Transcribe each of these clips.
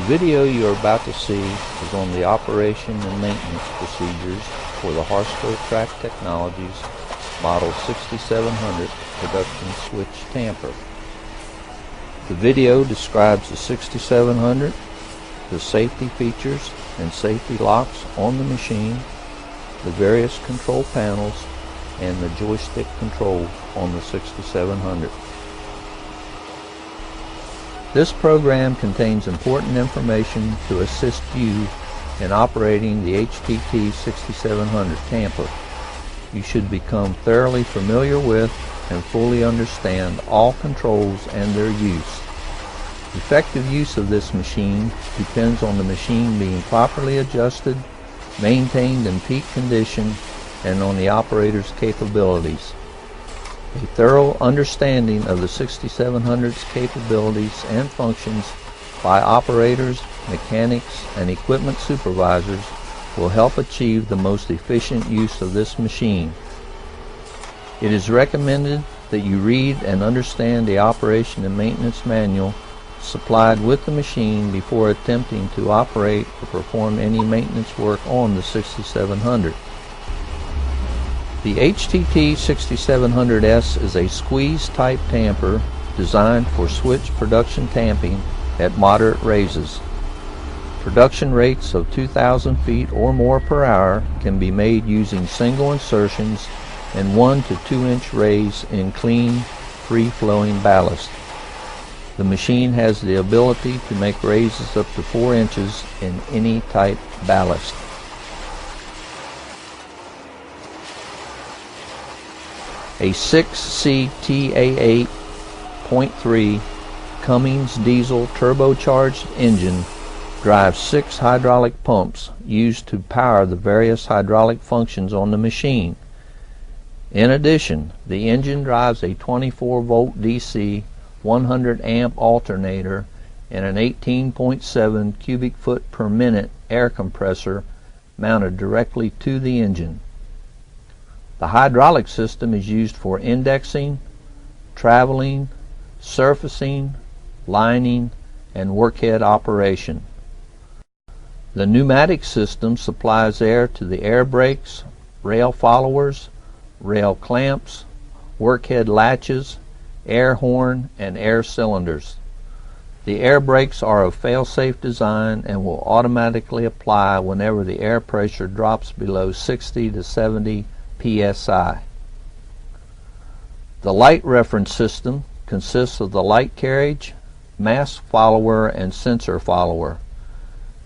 The video you are about to see is on the operation and maintenance procedures for the Harsco Track Technologies Model 6700 production switch tamper. The video describes the 6700, the safety features and safety locks on the machine, the various control panels, and the joystick control on the 6700. This program contains important information to assist you in operating the HTT 6700 tamper. You should become thoroughly familiar with and fully understand all controls and their use. Effective use of this machine depends on the machine being properly adjusted, maintained in peak condition, and on the operator's capabilities. A thorough understanding of the 6700's capabilities and functions by operators, mechanics, and equipment supervisors will help achieve the most efficient use of this machine. It is recommended that you read and understand the operation and maintenance manual supplied with the machine before attempting to operate or perform any maintenance work on the 6700. The HTT 6700S is a squeeze-type tamper designed for switch production tamping at moderate raises. Production rates of 2,000 feet or more per hour can be made using single insertions and 1 to 2 inch raise in clean, free-flowing ballast. The machine has the ability to make raises up to 4 inches in any type ballast. A 6CTA8.3 Cummins diesel turbocharged engine drives 6 hydraulic pumps used to power the various hydraulic functions on the machine. In addition, the engine drives a 24-volt DC 100 amp alternator and an 18.7 cubic foot per minute air compressor mounted directly to the engine. The hydraulic system is used for indexing, traveling, surfacing, lining, and workhead operation. The pneumatic system supplies air to the air brakes, rail followers, rail clamps, workhead latches, air horn, and air cylinders. The air brakes are of fail-safe design and will automatically apply whenever the air pressure drops below 60 to 70 psi. The light reference system consists of the light carriage, mask follower, and sensor follower.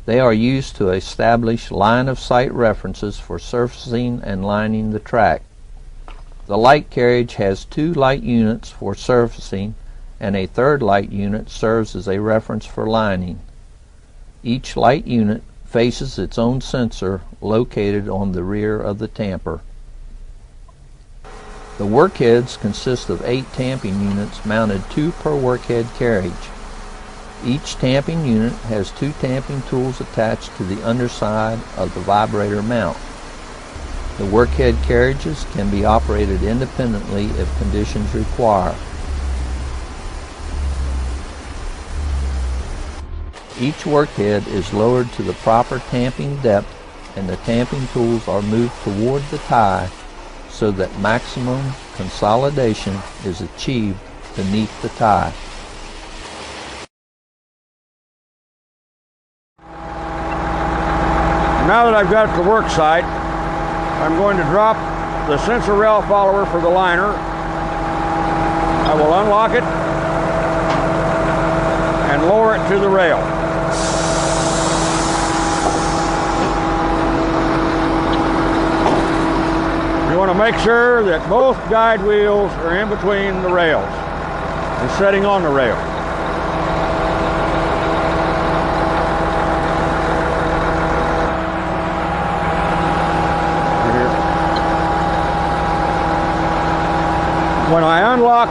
They are used to establish line of sight references for surfacing and lining the track. The light carriage has 2 light units for surfacing, and a third light unit serves as a reference for lining. Each light unit faces its own sensor located on the rear of the tamper. The workheads consist of 8 tamping units mounted 2 per workhead carriage. Each tamping unit has 2 tamping tools attached to the underside of the vibrator mount. The workhead carriages can be operated independently if conditions require. Each workhead is lowered to the proper tamping depth, and the tamping tools are moved toward the tie so that maximum consolidation is achieved beneath the tie. Now that I've got the work site, I'm going to drop the sensor rail follower for the liner. I will unlock it and lower it to the rail. You want to make sure that both guide wheels are in between the rails and setting on the rail. When I unlock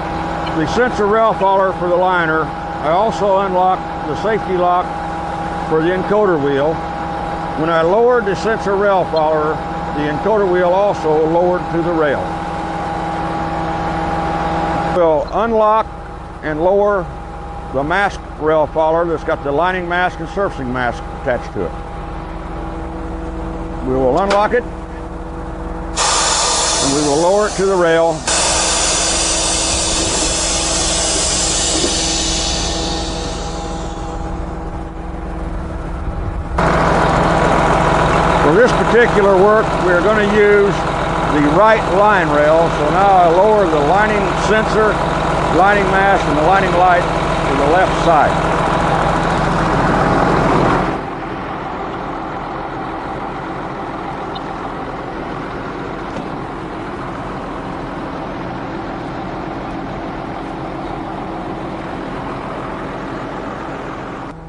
the sensor rail follower for the liner, I also unlock the safety lock for the encoder wheel. When I lowered the sensor rail follower, the encoder wheel also lowered to the rail. We'll unlock and lower the mask rail follower that's got the lining mask and surfacing mask attached to it. We will unlock it and we will lower it to the rail. For this particular work, we're going to use the right line rail. So now I lower the lining sensor, lining mask, and the lining light to the left side.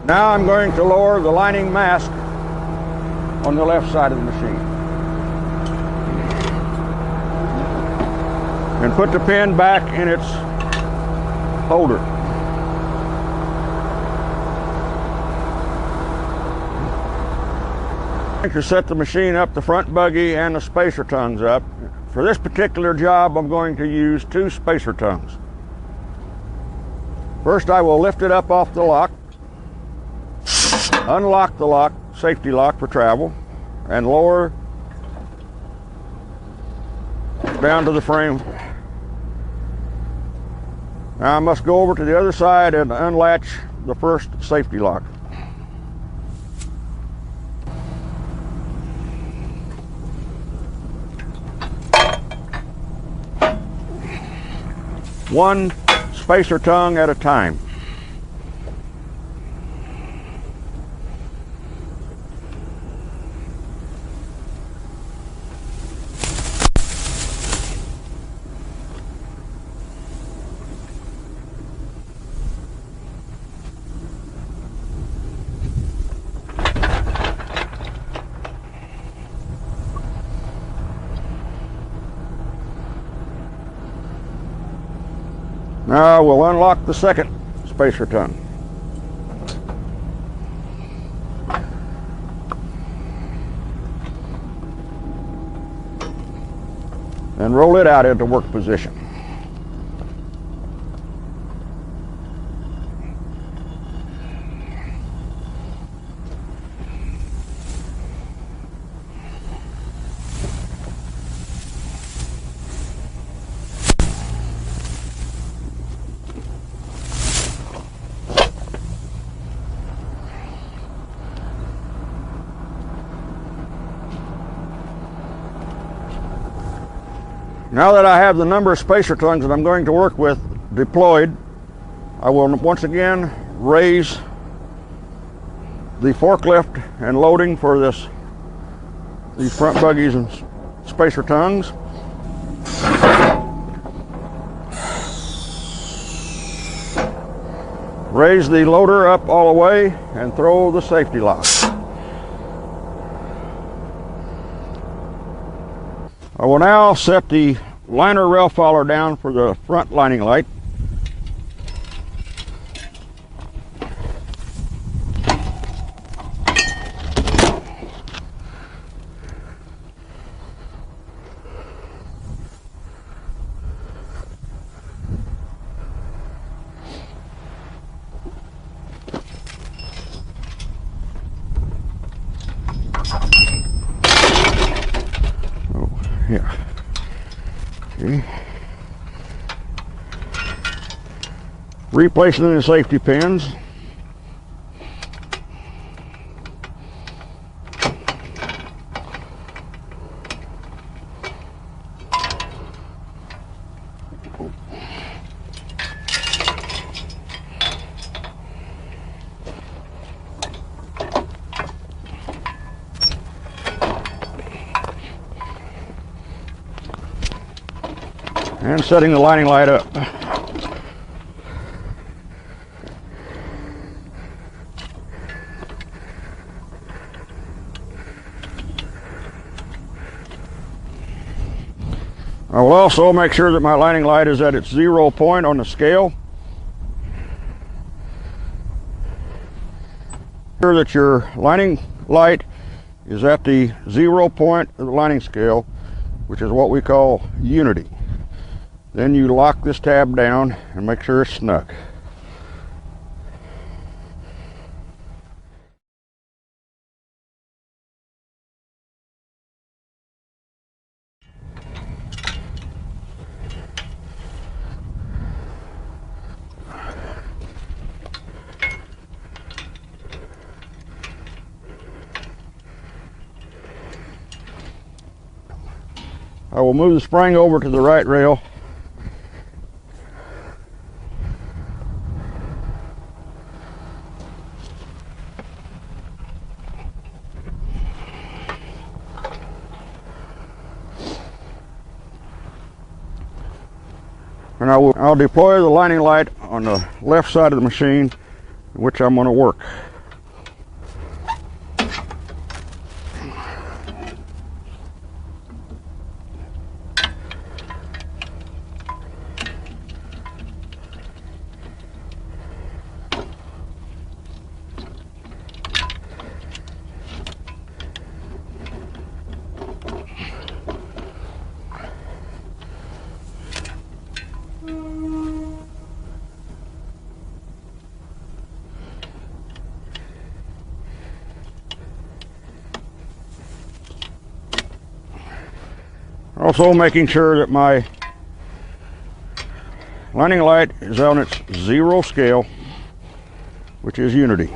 Now I'm going to lower the lining mask on the left side of the machine. And put the pin back in its holder. To set the machine up, the front buggy and the spacer tongues up. For this particular job, I'm going to use 2 spacer tongues. First, I will lift it up off the lock, unlock the lock, safety lock for travel, and lower down to the frame. Now I must go over to the other side and unlatch the first safety lock. One spacer tongue at a time. Now we'll unlock the second spacer tongue. And roll it out into work position. Now that I have the number of spacer tongues that I'm going to work with deployed, I will once again raise the forklift and loading for these front buggies and spacer tongues. Raise the loader up all the way and throw the safety lock. I will now set the liner rail follower down for the front lining light. Yeah. Okay. Replacing the safety pins. And setting the lining light up. I will also make sure that my lining light is at its 0 point on the scale. Sure that your lining light is at the 0 point of the lining scale, which is what we call unity. Then you lock this tab down and make sure it's snug. I will move the spring over to the right rail. And I'll deploy the lining light on the left side of the machine, which I'm going to work. Also making sure that my lining light is on its 0 scale, which is unity.